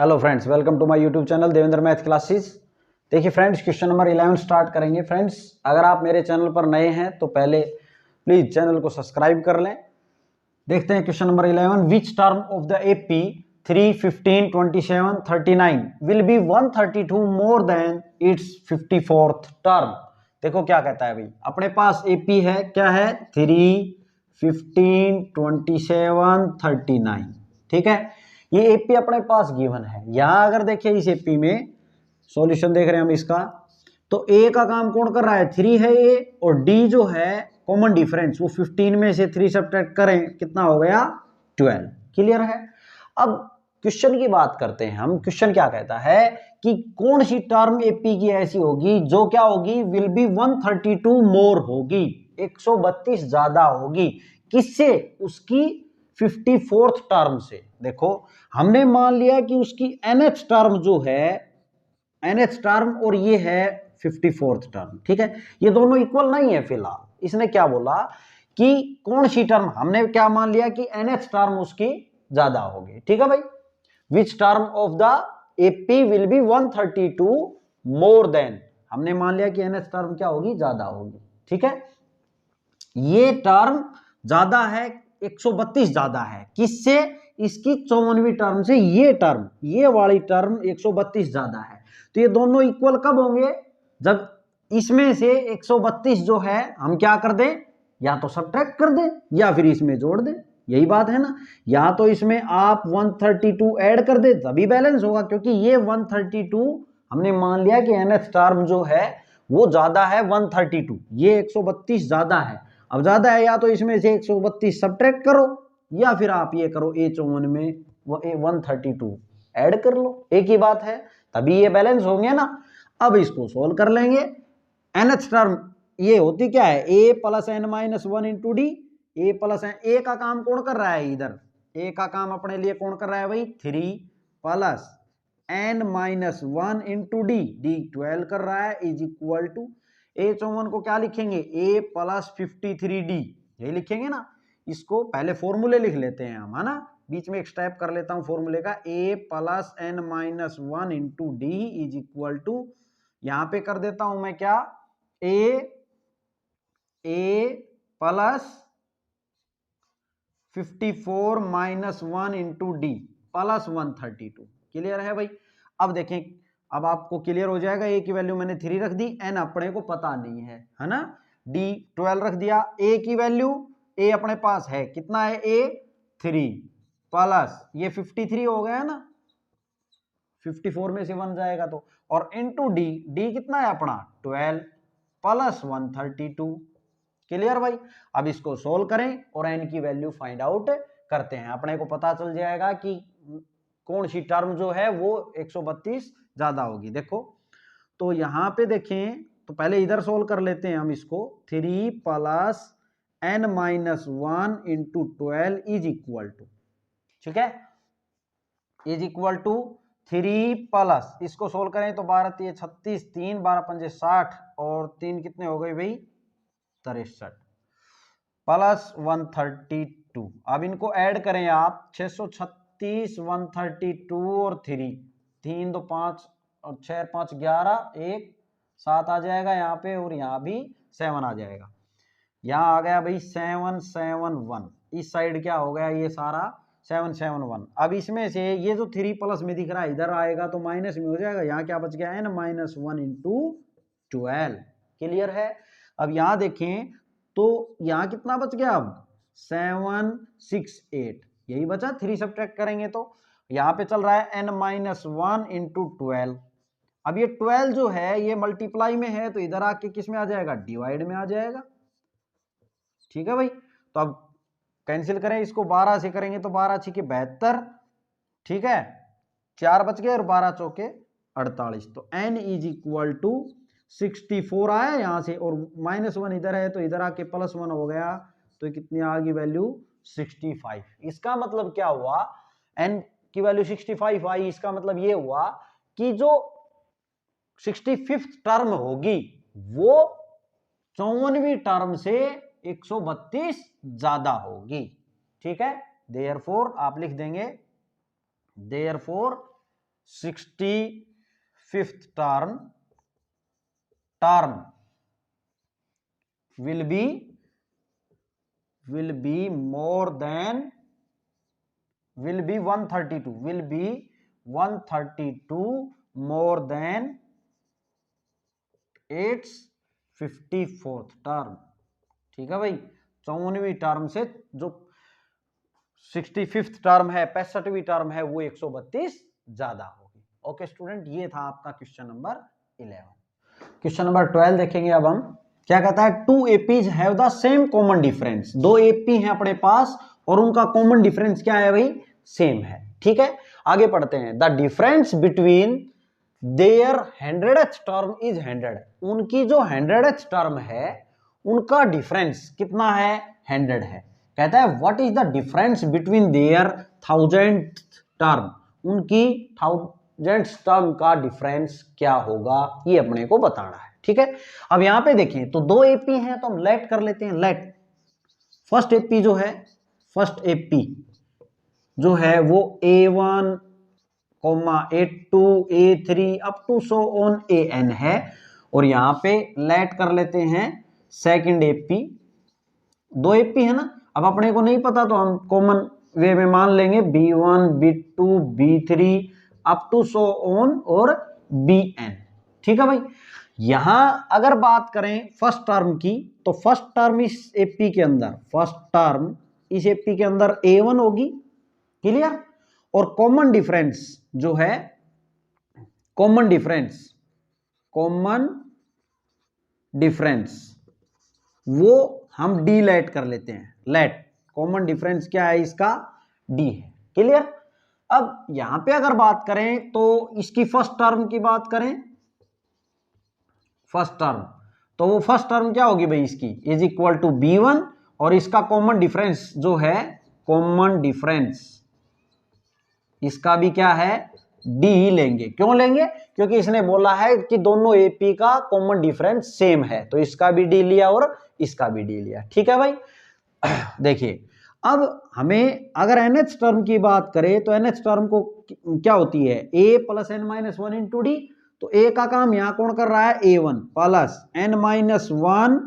Hello friends, welcome to my YouTube channel Devendra math classes. देखिए friends, question number 11 start करेंगे। Friends, अगर आप मेरे चैनल पर नए हैं तो पहले प्लीज चैनल को सब्सक्राइब कर लें। देखते हैं question number 11। Which term of the AP 3, 15, 27, 39 will be 132 more than it's 54th term. देखो क्या कहता है भाई, अपने पास एपी है, क्या है 3, 15, 27, 39। ठीक है, ये एपी अपने पास गिवन है। यहां अगर देखिए इस एपी में सॉल्यूशन देख रहे हैं हम इसका, तो ए का काम कौन कर रहा है, 3 है ए, और डी जो है कॉमन डिफरेंस वो 15 में से 3 सब्ट्रैक्ट करें, कितना हो गया 12। क्लियर है। अब क्वेश्चन की बात करते हैं हम। क्वेश्चन क्या कहता है कि कौन सी टर्म एपी की ऐसी होगी जो क्या होगी, विल बी 132 मोर होगी, 132 ज्यादा होगी। किससे, उसकी 54th टर्म से। देखो हमने मान लिया कि उसकी nth टर्म जो है, nth टर्म और ये है 54th टर्म। ठीक है, ये दोनों इक्वल नहीं है फिलहाल। इसने क्या बोला कि कौन सी टर्म, हमने क्या मान लिया कि nth टर्म उसकी ज्यादा होगी। ठीक है भाई, which term of the AP will be 132 more than, हमने मान लिया कि nth टर्म क्या होगी, ज्यादा होगी। ठीक है, ये टर्म ज्यादा है, 132 ज्यादा है किससे, इसकी 54वीं टर्म से। ये टर्म, ये वाली टर्म 132 ज्यादा है। तो ये दोनों इक्वल कब होंगे, जब इसमें से 132 जो है हम क्या कर दें, या तो सब्ट्रैक्ट कर दें या फिर इसमें जोड़ दें। यही बात है ना, या तो इसमें आप 132 ऐड कर दे तभी बैलेंस होगा, क्योंकि ये 132 हमने मान लिया कि nth टर्म जो है वो ज्यादा है 132, ये 132 ज्यादा है। अब ज्यादा है, या तो इसमें से 132 सब्ट्रैक्ट करो या फिर आप ये करो A54 में वो 132 ऐड कर लो, एक ही बात है, तभी ये बैलेंस होंगे ना। अब इसको सोल्व कर लेंगे। nth टर्म ये होती क्या है, a plus n minus 1 into d. A plus n, a का काम कौन कर रहा है इधर, ए का काम अपने लिए कौन कर रहा है भाई, 3 plus n minus 1 into d, d 12 कर रहा है, इज इक्वल टू A54 को क्या लिखेंगे, a प्लस 53d, यही लिखेंगे ना। इसको पहले फॉर्मूले लिख लेते हैं हम, है ना, बीच में एक स्टेप कर लेता हूं फॉर्मूले का। a plus n minus 1 into d is equal to, यहां पे कर देता हूं मैं क्या, a plus 54 minus 1 into d plus 132। Clear है भाई। अब देखें, अब आपको क्लियर हो जाएगा। ए की वैल्यू मैंने 3 रख दी, एन अपने को पता नहीं है ना, डी 12 रख दिया। ए की वैल्यू, ए अपने पास है, कितना है, ए 3 प्लस ये 53 हो गया ना, 54 में से 1 जाएगा तो, और इनटू डी, डी कितना है अपना 12 प्लस 132। क्लियर भाई। अब इसको सोल्व करें और एन की वैल्यू फाइंड आउट करते हैं, अपने को पता चल जाएगा कि कौन सी टर्म जो है वो 132 ज्यादा होगी। देखो तो यहां पे देखें, तो पहले इधर सोल्व कर लेते हैं हम इसको। 3 plus n minus 1 into 12 is equal to, ठीक है, इज इक्वल टू 3 प्लस, इसको सोल्व करें तो 12 3 36, 3 12 5 60 और 3 कितने हो गए भाई 63 प्लस 132। अब इनको ऐड करें आप, 636, 132 और 3, 3 2 5 और 6 5 11, 1 7 आ जाएगा यहाँ पे, और यहाँ भी 7 आ जाएगा। यहाँ आ गया भाई 771, इस साइड क्या हो गया ये सारा 771। अब इसमें से ये जो 3 प्लस में दिख रहा है इधर आएगा तो माइनस में हो जाएगा, यहाँ क्या बच गया, n माइनस 1 इंटू 12। क्लियर है। अब यहाँ देखें तो यहाँ कितना बच गया, अब 768, यही बचा, 3 सब्ट्रैक्ट करेंगे तो यहाँ पे चल रहा है n माइनस 1 इंटू 12। अब ये 12 जो है ये मल्टीप्लाई में है तो इधर आके किस में आ जाएगा, डिवाइड में आ जाएगा। ठीक है भाई, तो अब कैंसिल करें इसको, 12 से करेंगे तो 12 6 72, ठीक है, 4 बच गए और 12 चौके 48। तो n इज इक्वल टू 64 आया यहाँ से, और माइनस 1 इधर है तो इधर आके प्लस 1 हो गया, तो कितनी आ गई वैल्यू 65। इसका मतलब क्या हुआ, n की वैल्यू 65 आई, इसका मतलब ये हुआ कि जो 65th टर्म होगी वो 54वीं टर्म से 132 ज्यादा होगी। ठीक है, देयरफॉर आप लिख देंगे, therefore 65th term will be more than, will be 132 more than its 54th term. ठीक है भाई, 54वीं टर्म से जो 65th टर्म है, 65वीं टर्म है, वो 132 ज्यादा होगी। ओके स्टूडेंट, ये था आपका क्वेश्चन नंबर 11। क्वेश्चन नंबर 12 देखेंगे अब हम। क्या कहता है, two APs have the same common difference. दो एपी हैं अपने पास और उनका कॉमन डिफरेंस क्या है भाई, सेम है। ठीक है, आगे पढ़ते हैं। The difference between their 100th term is 100। उनकी जो 100th टर्म है उनका डिफरेंस कितना है, 100 है। कहता है what is the difference between their 1000th term. उनकी 1000th टर्म का डिफरेंस क्या होगा, ये अपने को बताना है। ठीक है, अब यहां पे देखें तो दो एपी हैं तो हम लेट कर लेते हैं। लेट फर्स्ट एपी जो है, फर्स्ट एपी जो है वो A1, A2, A3 up to so on AN है। और यहां पे लेट कर लेते हैं सेकंड एपी। दो एपी है ना, अब अपने को नहीं पता तो हम कॉमन वे में मान लेंगे B1, B2, B3 up to so on और BN। ठीक है भाई, यहां अगर बात करें फर्स्ट टर्म की तो फर्स्ट टर्म इस एपी के अंदर, फर्स्ट टर्म इस एपी के अंदर A1 होगी। क्लियर, और कॉमन डिफरेंस जो है, कॉमन डिफरेंस वो हम डी लेट कर लेते हैं। लेट कॉमन डिफरेंस क्या है इसका, डी है। क्लियर, अब यहां पे अगर बात करें तो इसकी फर्स्ट टर्म की बात करें, फर्स्ट टर्म तो वो फर्स्ट टर्म क्या होगी भाई इसकी, इज इक्वल टू B1 और इसका कॉमन डिफरेंस जो है, कॉमन डिफरेंस इसका भी क्या है, डी ही लेंगे। क्यों लेंगे, क्योंकि इसने बोला है कि दोनों एपी का कॉमन डिफरेंस सेम है, तो इसका भी डी लिया और इसका भी डी लिया। ठीक है भाई, देखिए अब हमें अगर NH टर्म की बात करें तो NH टर्म को क्या होती है, A plus n-1 into D. तो A का काम यहां कौन कर रहा है, A1 plus n-1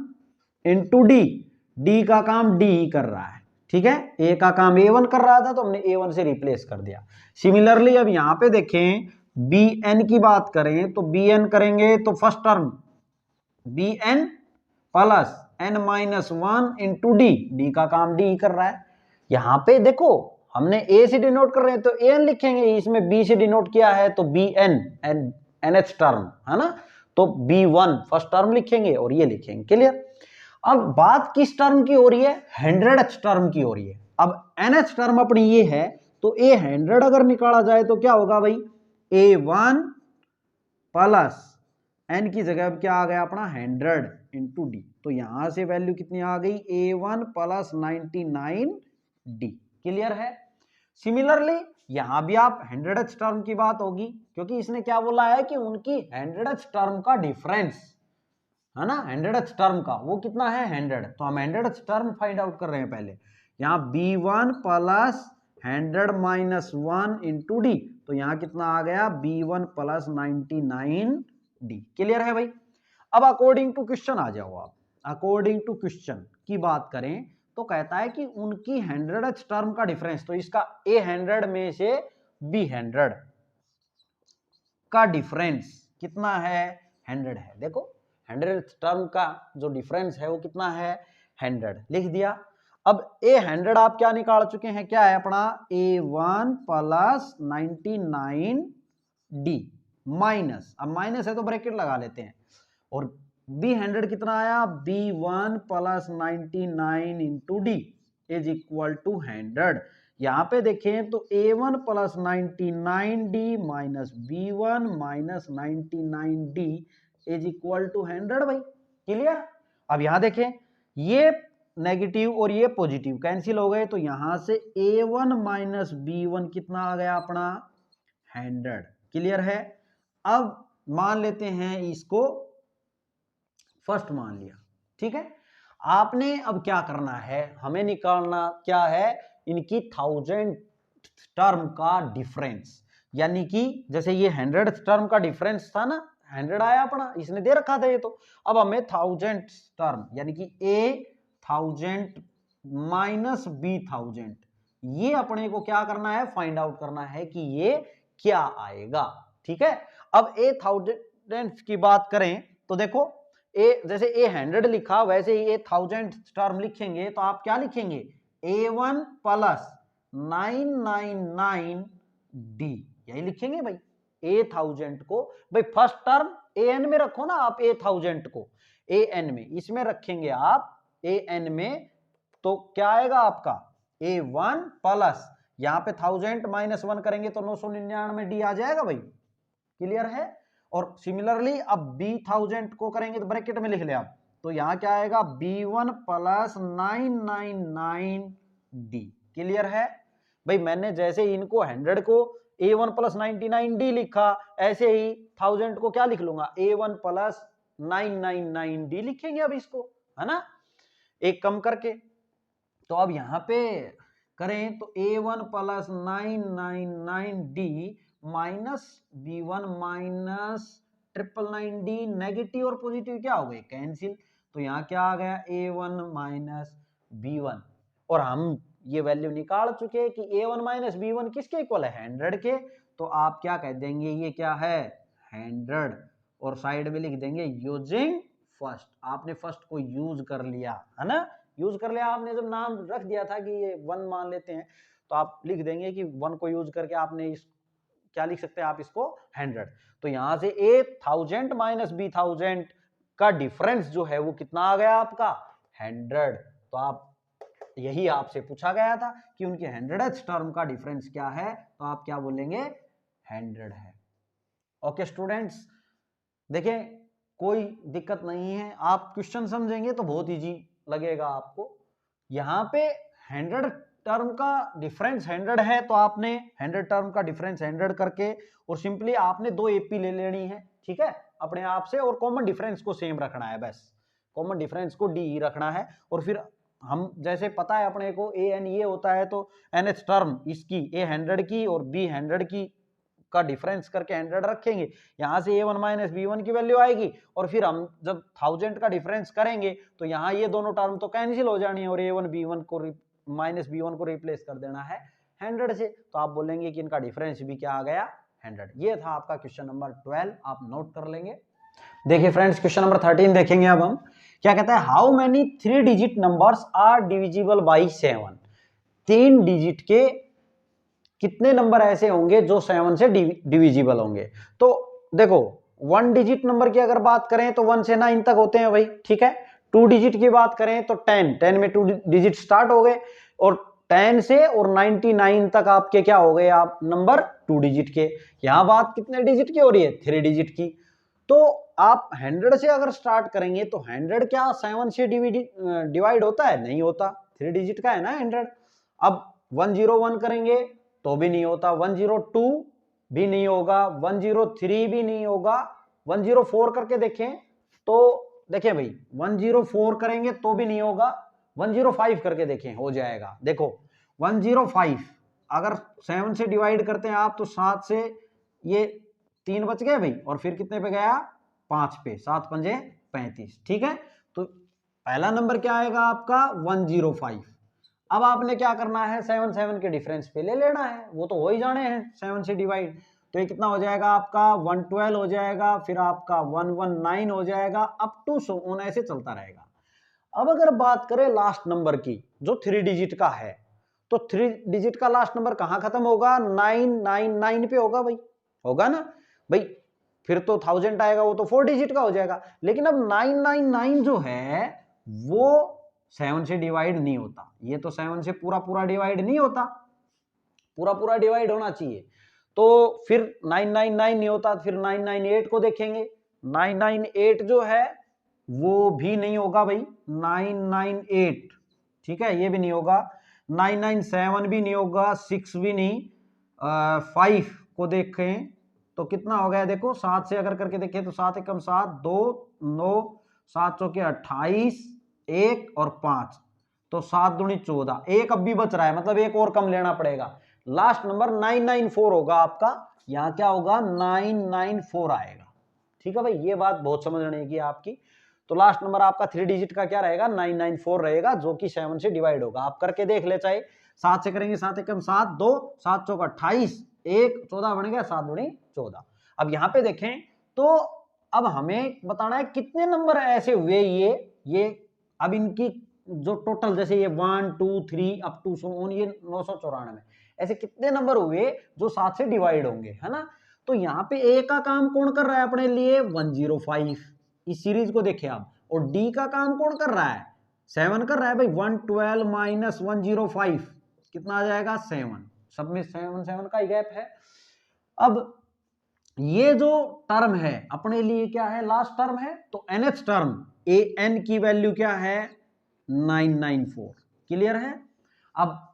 into d. D का काम डी ही कर रहा है। ठीक है, A का काम A1 कर रहा था तो हमने A1 से रिप्लेस कर दिया। सिमिलरली अब यहां पे देखें BN की बात करें तो BN करेंगे तो first term BN plus n-1 into d. D का काम डी कर रहा है। यहां पे देखो हमने A से डिनोट कर रहे हैं तो AN लिखेंगे, इसमें B से डिनोट किया है तो BN NH टर्म है ना, तो B1 फर्स्ट टर्म लिखेंगे और ये लिखेंगे। क्लियर, अब बात किस टर्म की हो रही है, 100th टर्म की हो रही है। अब NH टर्म अपनी ये है तो A100 अगर निकाला जाए तो क्या होगा भाई, A1 प्लस n की जगह क्या आ गया अपना 100 इंटू डी। तो यहां से वैल्यू कितनी आ गई, A1 प्लस 99D। क्लियर है, सिमिलरली यहां भी आप 100th टर्म की बात होगी, क्योंकि इसने क्या बोला है कि उनकी 100th टर्म का डिफरेंस है ना, 100th टर्म का वो कितना है 100। तो हम 100th टर्म फाइंड आउट कर रहे हैं पहले। यहां B1 plus 100 minus 1 into D, तो यहां कितना आ गया B1 प्लस 99D। क्लियर है भाई, अब अकॉर्डिंग टू क्वेश्चन आ जाओ आप। अकॉर्डिंग टू क्वेश्चन की बात करें तो कहता है कि उनकी 100th टर्म का डिफरेंस, तो इसका A100 में से B100 का डिफरेंस कितना है, 100 है। देखो 100th टर्म का जो डिफरेंस है वो कितना है, 100 लिख दिया। अब A100 आप क्या निकाल चुके हैं, क्या है अपना A1 प्लस 99D माइनस, अब माइनस है तो ब्रैकेट लगा लेते हैं, और B100 कितना आया, B1 plus 99 into d is equal to 100। यहां पे देखें तो A1 plus 99D minus B1 minus 99D is equal to 100 भाई। क्लियर, अब यहां देखें ये नेगेटिव और ये पॉजिटिव कैंसिल हो गए, तो यहां से A1 माइनस B1 कितना आ गया अपना 100। क्लियर है, अब मान लेते हैं इसको फर्स्ट मान लिया। ठीक है, आपने अब क्या करना है, हमें निकालना क्या है, इनकी 1000 टर्म का डिफरेंस। यानी कि जैसे ये 100 टर्म का डिफरेंस था ना, 100 आया अपना, इसने दे रखा था ये तो। अब हमें 1000 टर्म यानी कि A 1000 माइनस B 1000, ये अपने को क्या करना है, फाइंड आउट करना है कि ये क्या आएगा। ठीक है, अब A 1000 की बात करें तो देखो A, जैसे A 100 लिखा वैसे ही A 1000 टर्म लिखेंगे तो आप क्या लिखेंगे, A1 प्लस 999D, यही लिखेंगे भाई। A1000 को भाई फर्स्ट टर्म AN में रखो ना आप, A1000 को AN में, इसमें रखेंगे आप AN में, तो क्या आएगा आपका A1 प्लस, यहां पे 1000 माइनस 1 करेंगे तो 999D आ जाएगा भाई। क्लियर है। और सिमिलरली अब B1000 को करेंगे तो ब्रैकेट में लिख ले आप, तो यहां क्या आएगा B1 प्लस 999D। क्लियर है भाई। मैंने जैसे इनको 100 को A1 प्लस 99D लिखा, ऐसे ही 1000 को क्या लिख लूंगा, A1 प्लस 999D लिखेंगे अब इसको, है ना, एक कम करके। तो अब यहां पे करें तो A1 plus 999D minus B1 minus 999D, negative और पॉजिटिव क्या हो गए, कैंसिल। तो यहाँ क्या आ गया, A1 माइनस B1, और हम ये वैल्यू निकाल चुके हैं कि A1 माइनस B1 किसके इक्वल है, 100 के। तो आप क्या कह देंगे, ये क्या है 100, और साइड में लिख देंगे यूजिंग फर्स्ट, आपने फर्स्ट को यूज कर लिया, है ना, यूज कर लिया आपने। जब नाम रख दिया था कि ये 1 मान लेते हैं, तो आप लिख देंगे कि 1 को यूज करके आपने इस क्या लिख सकते हैं आप इसको 100। तो यहां से A1000 माइनस B1000 का डिफरेंस जो है वो कितना आ गया आपका 100। तो आप, यही आपसे पूछा गया था कि उनके 100th टर्म का डिफरेंस क्या है, तो आप क्या बोलेंगे 100 है। ओके स्टूडेंट्स, देखें कोई दिक्कत नहीं है, आप क्वेश्चन समझेंगे तो बहुत इजी लगेगा आपको। यहां पे 100 टर्म का डिफरेंस 100 है, तो आपने 100 टर्म का डिफरेंस 100 करके, और सिंपली आपने 2 AP ले लेनी है, ठीक है, अपने आप से, और कॉमन डिफरेंस को सेम रखना है, बस कॉमन डिफरेंस को DE रखना है। और फिर हम जैसे पता है अपने को AN ये होता है, तो NH टर्म इसकी A 100 की और B 100 की का डिफरेंस करके 100 रखेंगे, यहां से A1 माइनस B1 की वैल्यू आएगी, और फिर हम जब 1000 का डिफरेंस करेंगे तो यहाँ ये दोनों टर्म तो कैंसिल हो जानी है, और A1 B1 को माइनस B1 को रिप्लेस कर देना है 100 से। तो आप बोलेंगे कि इनका डिफरेंस भी क्या आ गया 100। ये था आपका क्वेश्चन नंबर 12, आप नोट कर लेंगे। देखिए फ्रेंड्स, क्वेश्चन नंबर 13 देखेंगे अब हम। क्या कहता है, how many 3 digit numbers are divisible by 7। 3 digit के कितने नंबर ऐसे होंगे जो 7 से डिविजिबल होंगे। तो देखो 1 डिजिट नंबर की अगर बात करें तो 1 से 9 तक होते हैं भाई, ठीक है। 2 डिजिट की बात करें तो 10 में 2 डिजिट स्टार्ट हो गए, और 10 से और 99 तक आपके क्या हो गए, आप नंबर 2 डिजिट के। यहां बात कितने डिजिट की हो रही है, 3 डिजिट की। तो आप 100 से अगर स्टार्ट करेंगे तो 100 क्या 7 से डिवाइड होता है, नहीं होता, 3 डिजिट का है ना 100। अब 101 करेंगे तो भी नहीं होता, 102 भी नहीं होगा, 103 भी नहीं होगा, 104 करके देखें तो देखें भाई 104 करेंगे तो भी नहीं होगा, 105 करके देखें हो जाएगा। देखो 105 अगर 7 से डिवाइड करते हैं आप तो 7 से ये 3 बच गए भाई, और फिर कितने पे गया 5 पे, 7 पंजे 35, ठीक है। तो पहला नंबर क्या आएगा आपका 105। अब आपने क्या करना है, 7 के डिफरेंस पे ले लेना है, वो तो हो ही जाने हैं 7 से डिवाइड। तो ये कितना हो जाएगा आपका 112 हो जाएगा, फिर आपका 119 हो जाएगा, अप टू 100 ऐसे चलता रहेगा। अब अगर बात करें लास्ट नंबर की जो 3 डिजिट का है, तो 3 डिजिट का लास्ट नंबर कहां खत्म होगा, 999 पे होगा भाई, होगा ना भाई। फिर तो 1000 आएगा, वो तो 4 डिजिट का हो जाएगा। लेकिन अब 999 जो है वो 7 से डिवाइड नहीं होता, ये तो 7 से पूरा पूरा डिवाइड नहीं होता, पूरा पूरा डिवाइड होना चाहिए। तो फिर 999 नहीं होता, फिर 998 को देखेंगे, 998 जो है वो भी नहीं होगा भाई, 998, ठीक है, ये भी नहीं होगा, 997 भी नहीं होगा, 6 भी नहीं, 5 को देखें तो कितना हो गया, देखो 7 से अगर करके देखें तो 7 एकम 7, 2 9, 7 चौके 28, 1 और 5, तो 7 दूनी 14, एक अब भी बच रहा है, मतलब एक और कम लेना पड़ेगा। लास्ट नंबर 994 होगा आपका, यहाँ क्या होगा 994 आएगा। ठीक है भाई, ये बात बहुत समझने की आपकी। तो लास्ट नंबर आपका 3 डिजिट का क्या रहेगा 994 रहेगा, जो कि 7 से डिवाइड होगा। आप करके देख ले, चाहे 7 से करेंगे, 7 एकम 7, 2 7 चौका 28, 1 14 बन गया, 7 दूनी 14। अब यहाँ पे देखें तो अब हमें बताना है कितने नंबर ऐसे हुए ये अब इनकी जो टोटल, जैसे ये 1 2 3 अप टू सो ऑन, ये 994, ऐसे कितने नंबर हुए जो 7 से डिवाइड होंगे, है ना। तो यहाँ पे ए का काम कौन कर रहा है अपने लिए 105, इस सीरीज को देखें आप, और डी का काम कौन कर रहा है 7 कर रहा है भाई। 112 माइनस 105 कितना आ जाएगा 7, सब में 7 7 का ही गैप है। अब ये जो टर्म है अपने लिए क्या है लास्ट टर्म है, तो nth टर्म ए एन की वैल्यू क्या है 994, क्लियर है। अब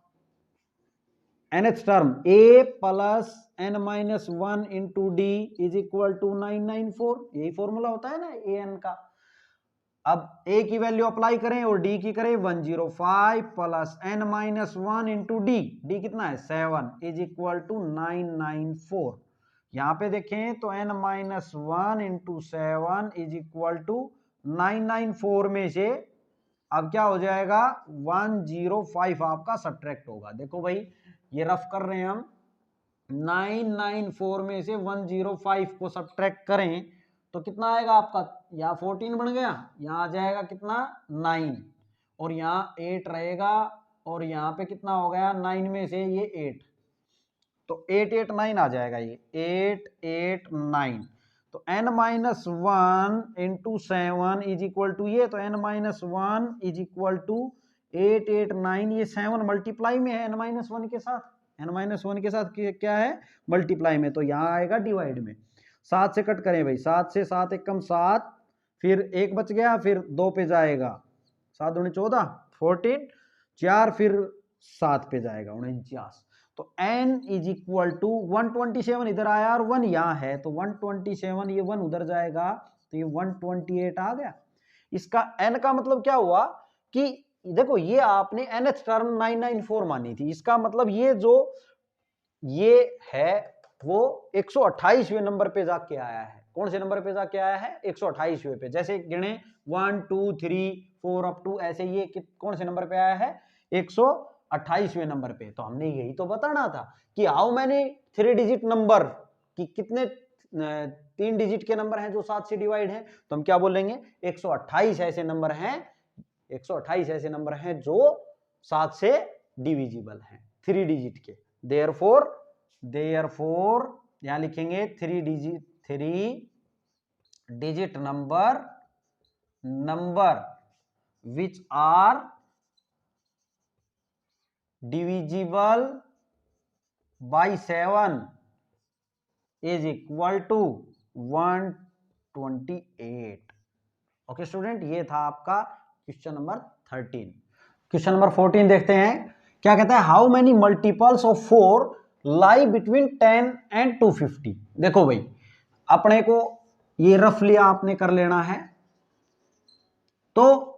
nth term a plus n minus 1 into d is equal to 994, यही फॉर्मूला होता है ना ए एन का। अब a की वैल्यू अप्लाई करें और d की करें 105 plus n minus 1 into d कितना है 7 इज इक्वल टू 994। यहां पे देखें तो n minus 1 into 7 is equal to 994 में से अब क्या हो जाएगा 105 आपका सब्ट्रैक्ट होगा। देखो भाई ये रफ कर रहे हैं हम, 994 में से 105 को सब्ट्रैक्ट करें तो कितना आएगा आपका, यहाँ 14 बन गया, यहाँ आ जाएगा कितना 9, और यहाँ 8 रहेगा, और यहाँ पे कितना हो गया 9 में से ये 8, तो 889 आ जाएगा, ये 889। तो n minus 1 into 7 is equal to ये, तो n minus 1 is equal to 889, ये 7 मल्टीप्लाई में है n माइनस 1 के साथ, n माइनस 1 के साथ क्या है मल्टीप्लाई में, तो यहाँ आएगा डिवाइड में। 7 से कट करें भाई, 7 से 7 एकम 7, फिर 1 बच गया, फिर 2 पे जाएगा, 7 दूनी 14, 14 4, फिर 7 पे जाएगा 49। तो n इज इक्वल टू 127 इधर आया और 1 यहाँ है, तो 127 ये 1 उधर जाएगा, तो ये 128 आ गया। इसका n का मतलब क्या हुआ कि देखो ये आपने nth टर्म 994 मानी थी, इसका मतलब ये जो ये है वो 128वें नंबर पे जाके आया है। कौन से नंबर पे जाके आया है 128वें पे। जैसे गिने 1 2 3 4 अप टू, ऐसे ये कौन से नंबर पे आया है 128वें नंबर पे। तो हमने यही तो बताना था कि हाउ मैनी 3 डिजिट नंबर, कि कितने 3 डिजिट के नंबर हैं जो 7 से डिवाइड हैं, तो हम क्या बोलेंगे 128 ऐसे नंबर हैं, 128 ऐसे नंबर हैं जो 7 से डिविजिबल हैं 3 डिजिट के। देयरफॉर यहां लिखेंगे 3 digit number which are divisible by 7 is equal to 128। Okay student, ये था आपका क्वेश्चन नंबर 13। क्वेश्चन नंबर 14 देखते हैं, क्या कहता है how many multiples of 4 lie between 10 and 250। देखो भाई अपने को ये रफली आपने कर लेना है, तो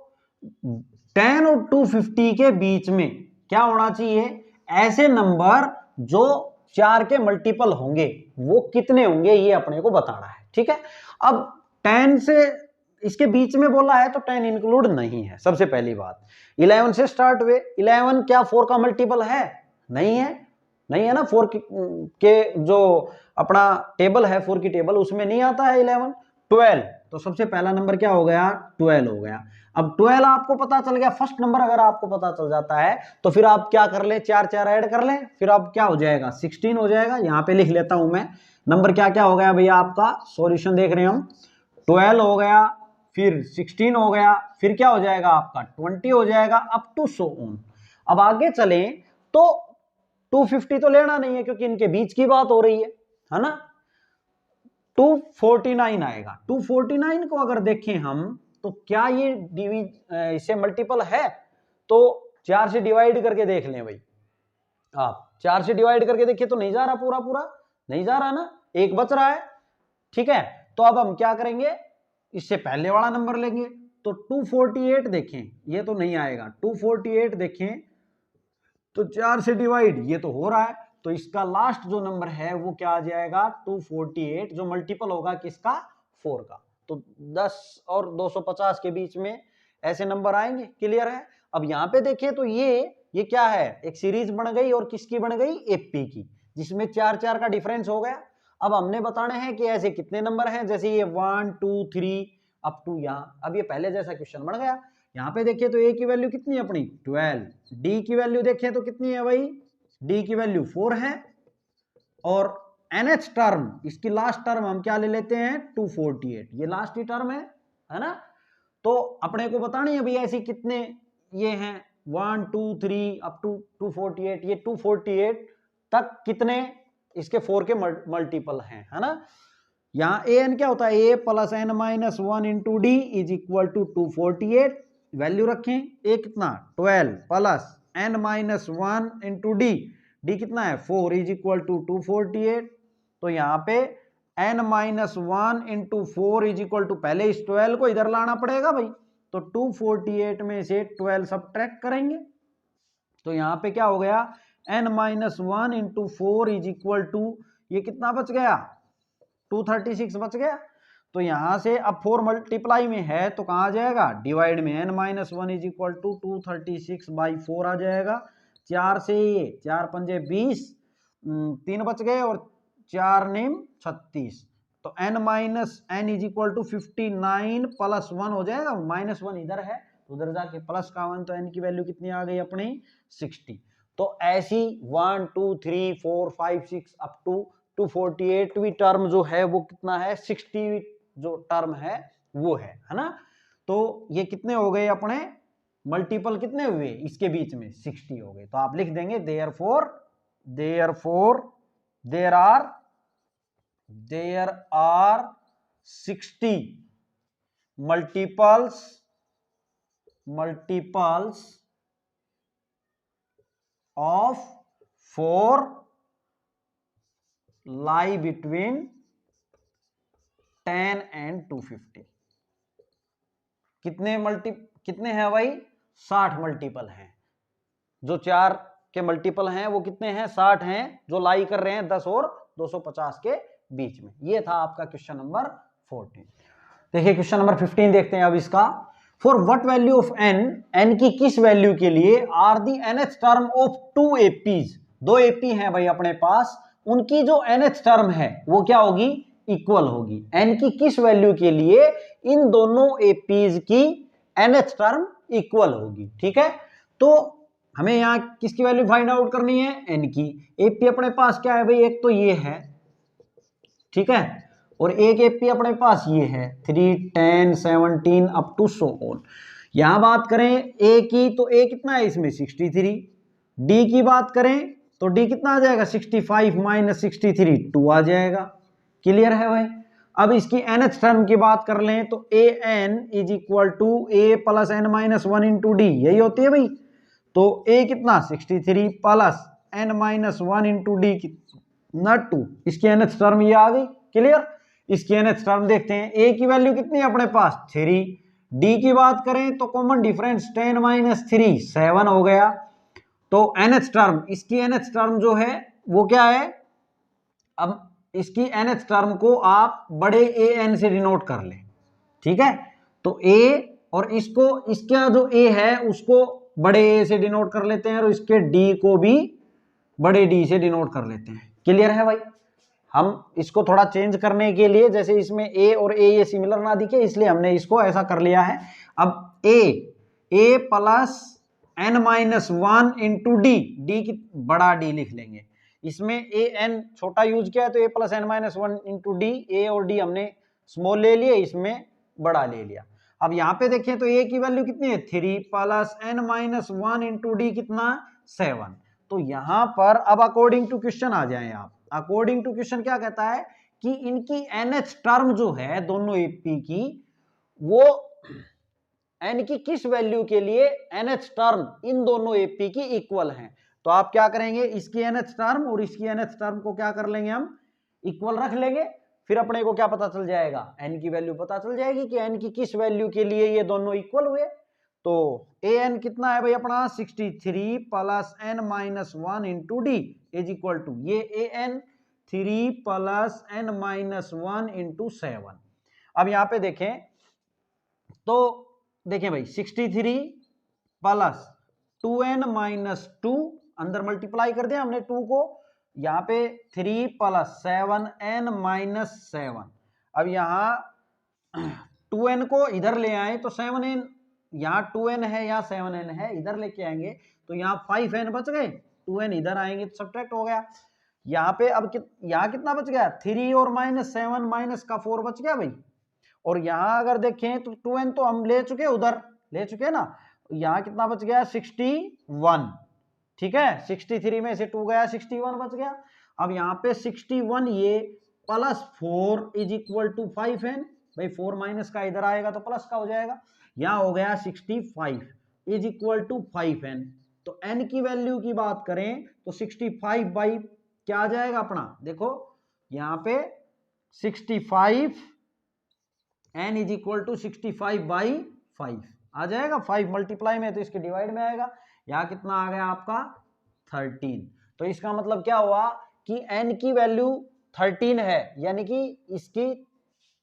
10 और 250 के बीच में क्या होना चाहिए, ऐसे नंबर जो 4 के मल्टीपल होंगे वो कितने होंगे ये अपने को बताना है। ठीक है, अब 10 से इसके बीच में बोला है तो 10 इंक्लूड नहीं है, सबसे पहली बात। 11 से स्टार्ट हुए, 11 क्या 4 का मल्टीपल है, नहीं है ना, 4 के जो अपना टेबल है 4 की टेबल उसमें नहीं आता है 11। 12, तो सबसे पहला नंबर क्या हो गया 12 हो गया। अब 12 आपको पता चल गया, फर्स्ट नंबर अगर आपको पता चल जाता है तो फिर आप क्या कर ले 4 4 ऐड कर ले, फिर आप क्या हो जाएगा 16 हो जाएगा। यहां पे लिख लेता हूं मैं नंबर क्या क्या हो गया भैया, आपका सॉल्यूशन देख रहे हैं हम, 12 हो गया, फिर 16 हो गया, फिर क्या हो जाएगा आपका 20 हो जाएगा, अप टू सो ऑन। अब आगे चलें तो 250 तो लेना नहीं है क्योंकि इनके बीच की बात हो रही है ना। 249 आएगा। 249 को अगर देखें हम तो क्या ये इससे मल्टीपल है, तो 4 से डिवाइड करके देख लें भाई, आप 4 से डिवाइड करके देखिए तो नहीं जा रहा, पूरा नहीं जा रहा ना, एक बच रहा है। ठीक है, तो अब हम क्या करेंगे, इससे पहले वाला नंबर लेंगे, तो 248 देखें, ये तो नहीं आएगा। 248 देखें तो 4 से डिवाइड ये तो हो रहा है, तो इसका लास्ट जो नंबर है वो क्या आ जाएगा 248, जो मल्टीपल होगा किसका 4 का। तो 10 और 250 के बीच में ऐसे नंबर आएंगे। क्लियर है। अब यहाँ पे देखिए तो ये क्या है, एक सीरीज बन गई और किसकी बन गई एपी की, जिसमें 4-4 का डिफरेंस हो गया। अब हमने बताने हैं कि ऐसे कितने नंबर हैं, जैसे ये 1 2 3 अप टू यहाँ। अब ये पहले जैसा क्वेश्चन बन गया। यहाँ पे देखिए तो ए की वैल्यू कितनी है अपनी 12, डी की वैल्यू देखिए तो कितनी है भाई, डी की वैल्यू 4 है, और एनएच टर्म इसकी लास्ट टर्म हम क्या ले लेते हैं 248, ये लास्ट ही टर्म है ना। तो अपने को बतानी है भाई ऐसी कितने ये हैं 1 2 3 अप टू 248, ये 248 तक कितने इसके 4 के मल्टीपल हैं, है ना। यहाँ ए एन क्या होता है, a plus n minus 1 into d is equal to 248, value रखें ए कितना 12 plus n minus 1 into d, d कितना है 4 इज इक्वल टू 248। तो यहाँ पे n minus 1 into 4 is equal to, पहले इस 12 को इधर लाना पड़ेगा भाई, तो 248 में से 12 सब्ट्रैक्ट करेंगे, तो यहाँ पे क्या हो गया n minus 1 into 4 is equal to, ये कितना बच गया 236 बच गया। तो यहां से अब 4 मल्टीप्लाई में है तो कहाँ आ जाएगा डिवाइड में, n minus 1 is equal to 236 by 4 आ जाएगा। 4 से ये 4 पंजे 20, 3 बच गए और 4 नेम 36, तो n minus n is equal to 59 plus 1 हो जाएगा, माइनस 1 इधर है तो उधर जाके प्लस का 1, तो n की वैल्यू कितनी आ गई अपनी 60। तो ऐसी 1 2 3 4 5 6 अप टू 248वीं टर्म जो है वो कितना है 60 जो टर्म है वो है ना। तो ये कितने हो गए अपने मल्टीपल, कितने हुए इसके बीच में 60 हो गए। तो आप लिख देंगे therefore there are 60 multiples of 4 lie between 10 and 250। कितने हैं भाई 60 मल्टीपल हैं, जो 4 के मल्टीपल हैं वो कितने हैं 60 हैं, जो लाई कर रहे हैं 10 और 250 के बीच में। ये था आपका क्वेश्चन नंबर 14। देखिए क्वेश्चन नंबर 15 देखते हैं अब इसका। For what value of n की किस वैल्यू के लिए are the nth term of 2 APs, 2 AP हैं भाई अपने पास, उनकी जो एनएच टर्म है वो क्या होगी इक्वल होगी। n की किस वैल्यू के लिए इन दोनों एपीज की एनएच टर्म इक्वल होगी। ठीक है, तो हमें यहाँ किसकी वैल्यू फाइंड आउट करनी है n की। एपी अपने पास क्या है भाई, एक तो ये है, ठीक है, और एक एपी अपने पास ये है 3 10 17 अप टू सो ऑन। यहां बात करें ए की तो ए कितना है इसमें 63, डी की बात करें तो डी कितना आ जाएगा 65 माइनस 63 2 आ जाएगा। क्लियर है भाई। अब इसकी एनएच टर्म की बात कर लें तो a n is equal to a plus n minus 1 into d, यही होती है भाई। तो ए कितना 63 plus n minus 1 into d कितना 2, इसकी एनएच टर्म ये आ गई। क्लियर। इसकी एनएच टर्म देखते हैं, ए की वैल्यू कितनी है अपने पास 3, डी की बात करें तो कॉमन डिफरेंस 10 माइनस 3 7 हो गया। तो एनएच टर्म, इसकी एनएच टर्म जो है वो क्या है, अब इसकी एनएच टर्म को आप बड़े ए एन से डिनोट कर लें। ठीक है, तो ए और इसको, इसका जो ए है उसको बड़े ए से डिनोट कर लेते हैं और इसके डी को भी बड़े डी से डिनोट कर लेते हैं। क्लियर है भाई। हम इसको थोड़ा चेंज करने के लिए, जैसे इसमें ए और ए ये सिमिलर ना दिखे इसलिए हमने इसको ऐसा कर लिया है। अब a plus n minus 1 into d, d की बड़ा डी लिख लेंगे, इसमें ए एन छोटा यूज किया है तो a plus n minus 1 into d, a और डी हमने स्मॉल ले लिए, इसमें बड़ा ले लिया। अब यहाँ पे देखें तो ए की वैल्यू कितनी है 3 plus n minus 1 into d कितना 7। तो यहां पर अब अकॉर्डिंग टू क्वेश्चन आ जाए आप। अकॉर्डिंग टू क्वेश्चन क्या कहता है कि इनकी एनएच टर्म जो है दोनों एपी की, वो एन की किस वैल्यू के लिए एनएच टर्म इन दोनों एपी की इक्वल है। तो आप क्या करेंगे, इसकी एनएच टर्म और इसकी एनएच टर्म को क्या कर लेंगे हम इक्वल रख लेंगे। फिर अपने को क्या पता चल जाएगा, एन की वैल्यू पता चल जाएगी कि एन की किस वैल्यू के लिए ये दोनों इक्वल हुए। तो ए एन कितना है भाई अपना 63 plus n minus 1 into d is equal to ये a n 3 plus n minus 1 into 7। अब यहां पे देखें तो देखें भाई 63 प्लस 2n माइनस 2 अंदर मल्टीप्लाई कर दिया हमने 2 को, यहां पे 3 प्लस 7n माइनस 7। अब यहां 2n को इधर ले आए तो 7n, यहां 2n है यहां 7n है, इधर लेके आएंगे तो यहां 5n बच गए, 2n इधर आएंगे तो सब्ट्रैक्ट हो गया। यहां पे अब यहां कितना बच गया 3 और माइनस 7 माइनस का 4 बच गया भाई। और यहां अगर देखें तो 2n तो हम ले चुके, उधर ले चुके ना, यहां कितना बच गया 61, ठीक है 63 में से 2 गया 61 बच गया। अब यहां पे 61 ये plus 4 is equal to 5n, भाई 4 माइनस का इधर आएगा तो प्लस का हो जाएगा, यहां हो गया 65 इज इक्वल टू 5n। तो n की वैल्यू की बात करें तो 65 बाई क्या आ जाएगा अपना, देखो यहां पे 65 n is equal to 65 by 5 आ जाएगा, 5 मल्टीप्लाई में तो इसके डिवाइड में आएगा, यहां कितना आ गया आपका 13। तो इसका मतलब क्या हुआ कि n की वैल्यू 13 है, यानी कि इसकी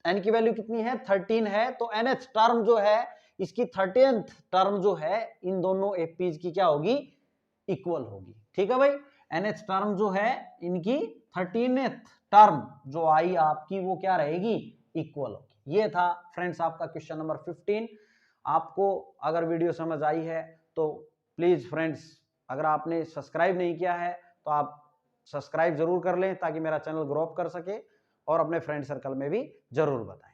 n की वैल्यू कितनी है 13 है, तो nth टर्म जो है इसकी 13th टर्म जो है इन दोनों एपीज की क्या होगी, इक्वल होगी। ठीक है भाई, nth टर्म जो है इनकी 13th टर्म जो आई आपकी वो क्या रहेगी, इक्वल होगी। ये था फ्रेंड्स आपका क्वेश्चन नंबर 15। आपको अगर वीडियो समझ आई है तो प्लीज फ्रेंड्स अगर आपने सब्सक्राइब नहीं किया है तो आप सब्सक्राइब जरूर कर लें ताकि मेरा चैनल ग्रो अप कर सके, और अपने फ्रेंड सर्कल में भी जरूर बताएं।